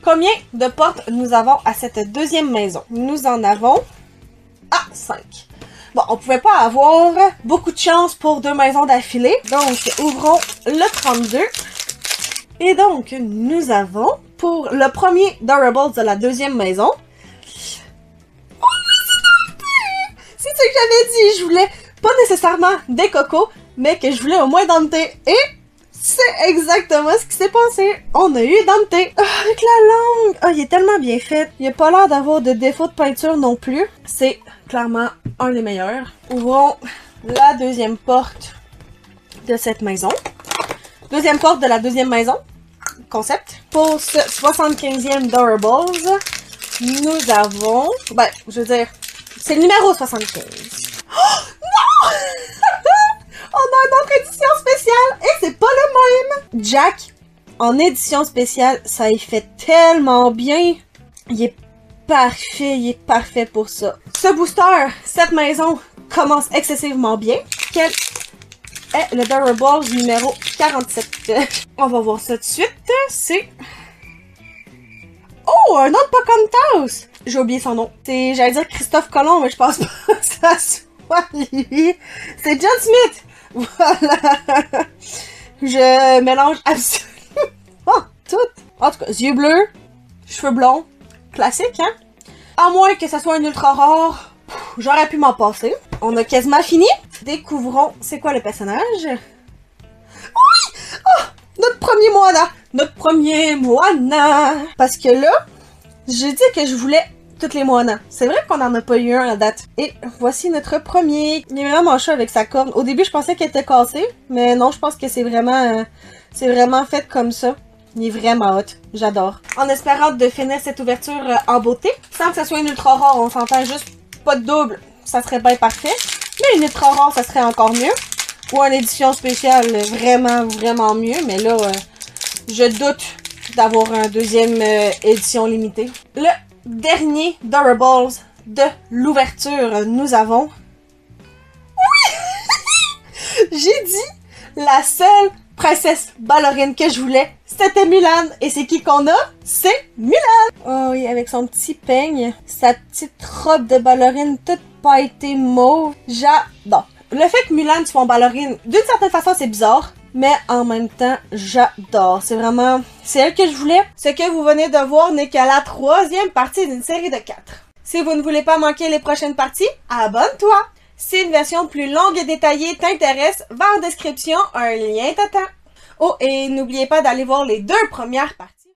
Combien de portes nous avons à cette deuxième maison? Nous en avons 5. Bon, on pouvait pas avoir beaucoup de chance pour 2 maisons d'affilée. Donc, ouvrons le 32. Et donc, nous avons, pour le premier Durables de la deuxième maison... Oh oui, c'est denté! C'est ce que j'avais dit! Je voulais pas nécessairement des cocos, mais que je voulais au moins Dante. Et c'est exactement ce qui s'est passé. On a eu Dante. Avec la langue! Il est tellement bien fait. Il a pas l'air d'avoir de défaut de peinture non plus. C'est clairement un des meilleurs. Ouvrons la deuxième porte de cette maison. Deuxième porte de la deuxième maison. Concept. Pour ce 75e Durables, nous avons... Ben, je veux dire, c'est le numéro 75. Oh, non! On a une autre édition spéciale et c'est pas le même! Jack, en édition spéciale, ça y fait tellement bien. Il est parfait pour ça. Ce booster, cette maison, commence excessivement bien. Quel est le Durables numéro 47? On va voir ça tout de suite. C'est... Oh, un autre Pocahontas! J'ai oublié son nom. J'allais dire Christophe Colomb, mais je pense pas que ça soit lui. C'est John Smith! Voilà! Je mélange absolument tout. En tout cas, yeux bleus, cheveux blonds, classique, hein? À moins que ça soit un ultra rare, j'aurais pu m'en passer. On a quasiment fini. Découvrons, c'est quoi le personnage? Oui! Oh! Notre premier Moana! Notre premier Moana! Parce que là, j'ai dit que je voulais toutes les Moana. C'est vrai qu'on en a pas eu un à date. Et voici notre premier. Il est vraiment chaud avec sa corne. Au début, je pensais qu'elle était cassée, mais non, je pense que c'est vraiment fait comme ça. Il est vraiment hot. J'adore. En espérant de finir cette ouverture en beauté, sans que ça soit une ultra rare, on s'entend juste pas de double, ça serait bien parfait. Mais une ultra rare, ça serait encore mieux. Ou une édition spéciale, vraiment mieux. Mais là, je doute d'avoir une deuxième édition limitée. Le dernier Durables de l'ouverture, nous avons... Oui! J'ai dit la seule princesse ballerine que je voulais, c'était Mulan. Et c'est qui qu'on a? C'est Mulan! Oh oui, avec son petit peigne, sa petite robe de ballerine toute pailletée mauve. J'adore. Le fait que Mulan soit en ballerine, d'une certaine façon, c'est bizarre. Mais en même temps, j'adore. C'est elle que je voulais. Ce que vous venez de voir n'est qu'à la 3e partie d'une série de 4. Si vous ne voulez pas manquer les prochaines parties, abonne-toi! Si une version plus longue et détaillée t'intéresse, va en description, un lien t'attend. Oh, et n'oubliez pas d'aller voir les 2 premières parties.